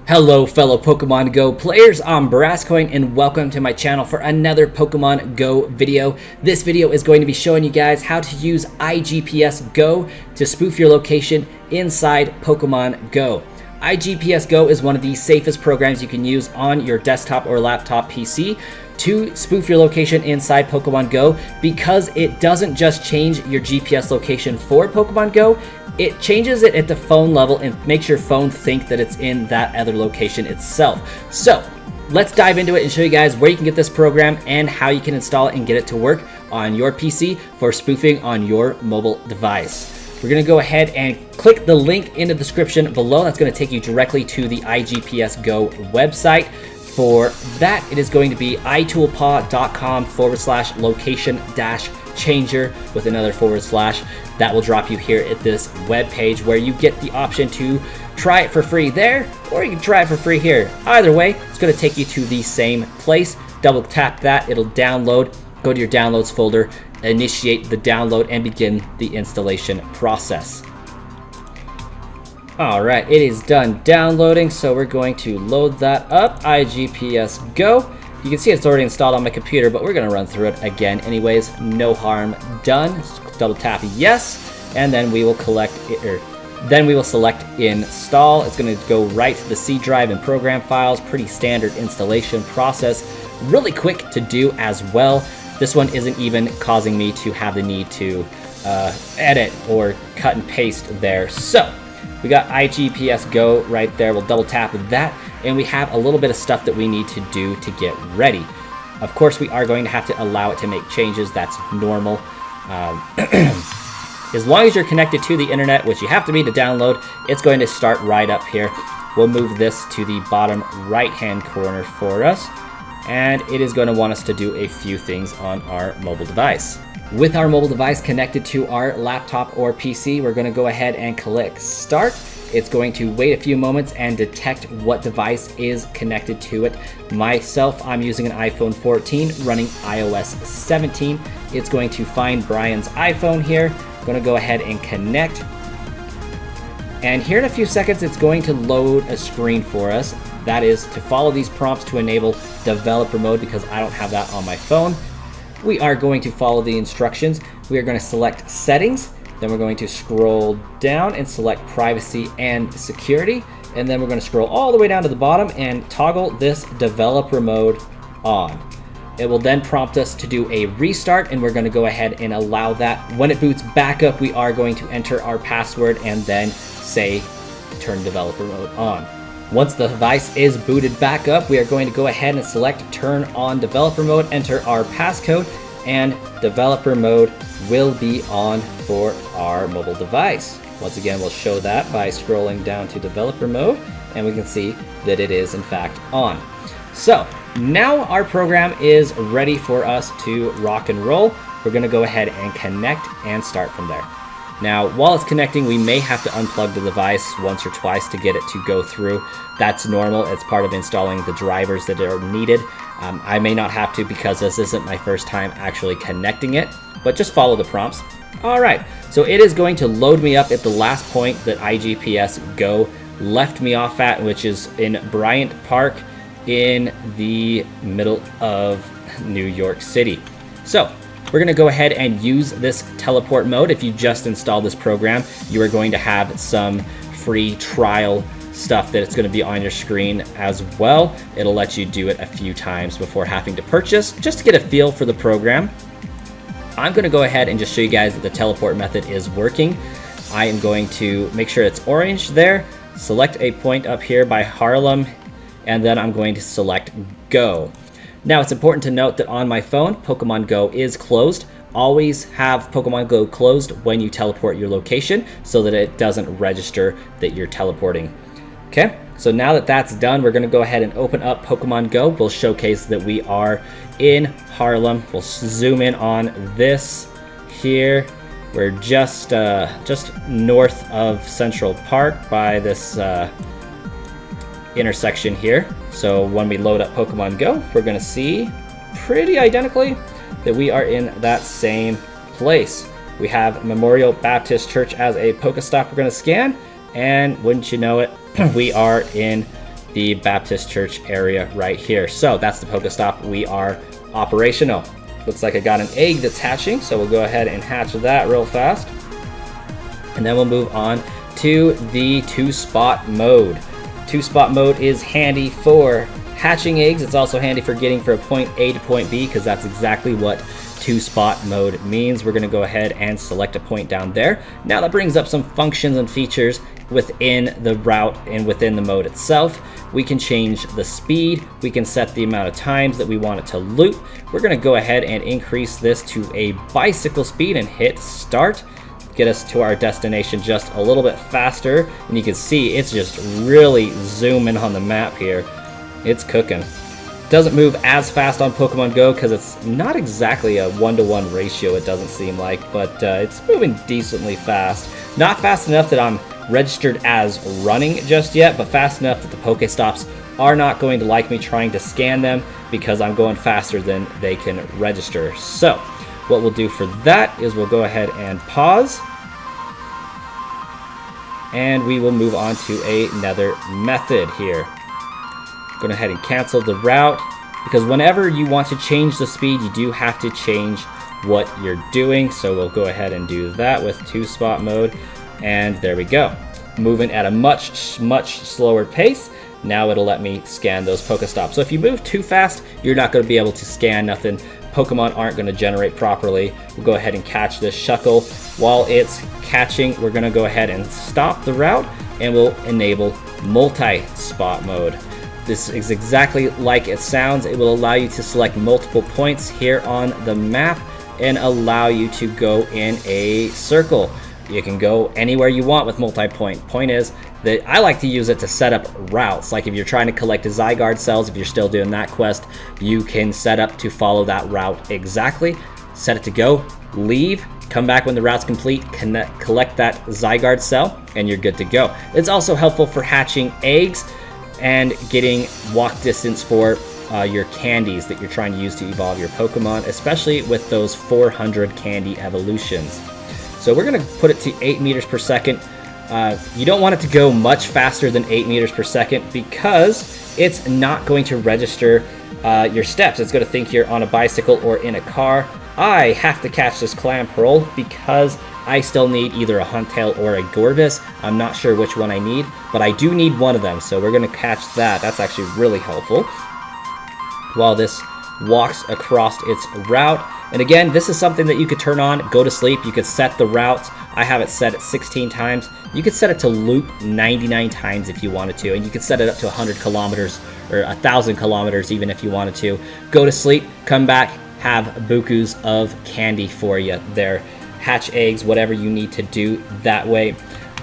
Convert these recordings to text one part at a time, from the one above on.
Hello fellow Pokemon Go players, I'm Barascoin and welcome to my channel for another Pokemon Go video. This video is going to be showing you guys how to use iGPS Go to spoof your location inside Pokemon Go. iGPS Go is one of the safest programs you can use on your desktop or laptop PC to spoof your location inside Pokemon Go, because it doesn't just change your GPS location for Pokemon Go, it changes it at the phone level and makes your phone think that it's in that other location itself. So let's dive into it and show you guys where you can get this program and how you can install it and get it to work on your PC for spoofing on your mobile device. We're going to go ahead and click the link in the description below. That's going to take you directly to the iGPS Go website. For that, it is going to be itoolpaw.com/location-changer with another /. That will drop you here at this web page where you get the option to try it for free there, or you can try it for free here. Either way, it's going to take you to the same place. Double tap that, it'll download. Go to your downloads folder, initiate the download, and begin the installation process. All right, it is done downloading, so we're going to load that up. iGPS Go. You can see it's already installed on my computer, but we're going to run through it again anyways. No harm done. Just double tap yes, and then we will select install. It's going to go right to the C drive and program files. Pretty standard installation process. Really quick to do as well. This one isn't even causing me to have the need to edit or cut and paste there. So we got iGPS Go right there. We'll double tap that, and we have a little bit of stuff that we need to do to get ready. Of course, we are going to have to allow it to make changes. That's normal. As long as you're connected to the internet, which you have to be to download, it's going to start right up here. We'll move this to the bottom right-hand corner for us, and it is going to want us to do a few things on our mobile device. With our mobile device connected to our laptop or PC, we're going to go ahead and click Start. It's going to wait a few moments and detect what device is connected to it. Myself, I'm using an iPhone 14 running iOS 17. It's going to find Brian's iPhone here. I'm going to go ahead and connect. And here in a few seconds, it's going to load a screen for us. That is to follow these prompts to enable developer mode, because I don't have that on my phone. We are going to follow the instructions. We are going to select settings, then we're going to scroll down and select privacy and security, and then we're going to scroll all the way down to the bottom and toggle this developer mode on. It will then prompt us to do a restart, and we're going to go ahead and allow that. When it boots back up, we are going to enter our password and then say turn developer mode on. Once the device is booted back up, we are going to go ahead and select turn on developer mode, enter our passcode, and developer mode will be on for our mobile device. Once again, we'll show that by scrolling down to developer mode, and we can see that it is in fact on. So now our program is ready for us to rock and roll. We're going to go ahead and connect and start from there. Now, while it's connecting, we may have to unplug the device once or twice to get it to go through. That's normal. It's part of installing the drivers that are needed. I may not have to, because this isn't my first time actually connecting it, but just follow the prompts. All right, so it is going to load me up at the last point that iGPS Go left me off at, which is in Bryant Park in the middle of New York City. So we're going to go ahead and use this teleport mode. If you just install this program, you are going to have some free trial stuff that it's going to be on your screen as well. It'll let you do it a few times before having to purchase, just to get a feel for the program. I'm going to go ahead and just show you guys that the teleport method is working. I am going to make sure it's orange there, select a point up here by Harlem, and then I'm going to select Go. Now, it's important to note that on my phone, Pokemon Go is closed. Always have Pokemon Go closed when you teleport your location so that it doesn't register that you're teleporting. Okay, so now that that's done, we're going to go ahead and open up Pokemon Go. We'll showcase that we are in Harlem. We'll zoom in on this here. We're just north of Central Park by this intersection here. So when we load up Pokemon Go, we're going to see pretty identically that we are in that same place. We have Memorial Baptist Church as a Pokestop we're going to scan, and wouldn't you know it, we are in the Baptist Church area right here. So that's the Pokestop. We are operational. Looks like I got an egg that's hatching, so we'll go ahead and hatch that real fast. And then we'll move on to the 2-spot mode. 2-spot mode is handy for hatching eggs. It's also handy for getting from point A to point B, because that's exactly what 2-spot mode means. We're going to go ahead and select a point down there. Now that brings up some functions and features within the route and within the mode itself. We can change the speed. We can set the amount of times that we want it to loop. We're going to go ahead and increase this to a bicycle speed and hit start. Get us to our destination just a little bit faster. And you can see it's just really zooming on the map here. It's cooking. Doesn't move as fast on Pokemon Go because it's not exactly a 1-to-1 ratio, it doesn't seem like, but it's moving decently fast. Not fast enough that I'm registered as running just yet, but fast enough that the Pokestops are not going to like me trying to scan them because I'm going faster than they can register. So what we'll do for that is we'll go ahead and pause, and we will move on to another method here. Go ahead and cancel the route, because whenever you want to change the speed, you do have to change what you're doing. So we'll go ahead and do that with 2-spot mode, and there we go. Moving at a much slower pace. Now it'll let me scan those Pokestops. So if you move too fast, you're not going to be able to scan nothing. Pokemon aren't going to generate properly. We'll go ahead and catch this Shuckle. While it's catching, we're going to go ahead and stop the route, and we'll enable multi-spot mode. This is exactly like it sounds. It will allow you to select multiple points here on the map and allow you to go in a circle. You can go anywhere you want with multi-point. Point is that I like to use it to set up routes. Like if you're trying to collect a Zygarde cells, if you're still doing that quest, you can set up to follow that route exactly. Set it to go, leave, come back when the route's complete, collect that Zygarde cell, and you're good to go. It's also helpful for hatching eggs and getting walk distance for your candies that you're trying to use to evolve your Pokemon, especially with those 400 candy evolutions. So we're going to put it to 8 meters per second. You don't want it to go much faster than 8 meters per second because it's not going to register your steps. It's going to think you're on a bicycle or in a car. I have to catch this Clamperl because I still need either a Huntail or a Gorbis. I'm not sure which one I need, but I do need one of them, so we're going to catch that. That's actually really helpful. While this walks across its route. And again, this is something that you could turn on, go to sleep. You could set the routes. I have it set at 16 times. You could set it to loop 99 times if you wanted to, and you could set it up to 100 kilometers or 1,000 kilometers even if you wanted to. Go to sleep, come back, have bukus of candy for you there. Hatch eggs, whatever you need to do that way.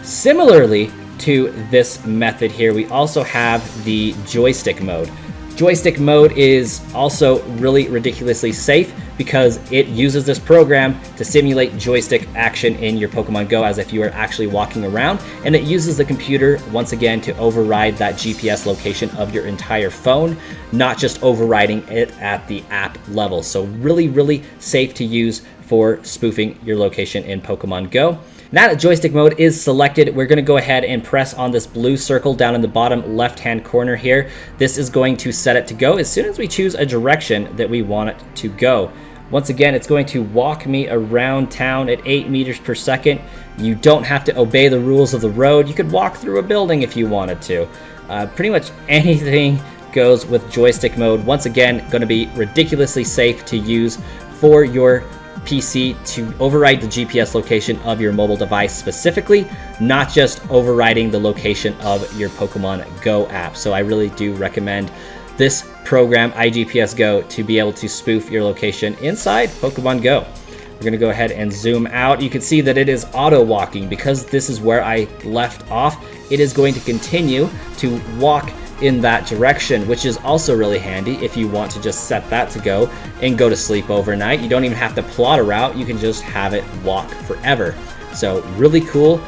Similarly to this method here, we also have the joystick mode. Joystick mode is also really ridiculously safe because it uses this program to simulate joystick action in your Pokemon Go as if you were actually walking around, and it uses the computer once again to override that GPS location of your entire phone, not just overriding it at the app level. So really safe to use for spoofing your location in Pokemon Go. Now that joystick mode is selected, we're going to go ahead and press on this blue circle down in the bottom left-hand corner here. This is going to set it to go as soon as we choose a direction that we want it to go. Once again, it's going to walk me around town at 8 meters per second. You don't have to obey the rules of the road. You could walk through a building if you wanted to. Pretty much anything goes with joystick mode. Once again, going to be ridiculously safe to use for your PC to override the GPS location of your mobile device specifically, not just overriding the location of your Pokemon Go app. So I really do recommend this program, iGPS Go, to be able to spoof your location inside Pokemon Go. We're going to go ahead and zoom out. You can see that it is auto walking because this is where I left off. It is going to continue to walk in that direction, which is also really handy if you want to just set that to go and go to sleep overnight. You don't even have to plot a route. You can just have it walk forever. So really cool,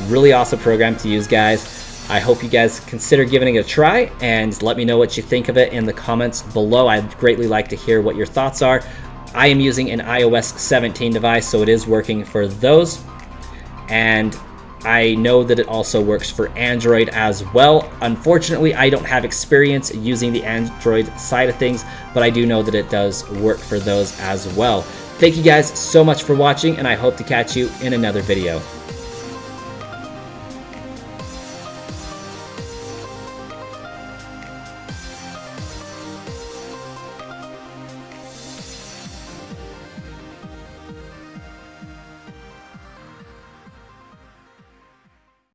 really awesome program to use, guys. I hope you guys consider giving it a try and let me know what you think of it in the comments below. I'd greatly like to hear what your thoughts are. I am using an iOS 17 device, so it is working for those. And I know that it also works for Android as well. Unfortunately, I don't have experience using the Android side of things, but I do know that it does work for those as well. Thank you guys so much for watching, and I hope to catch you in another video.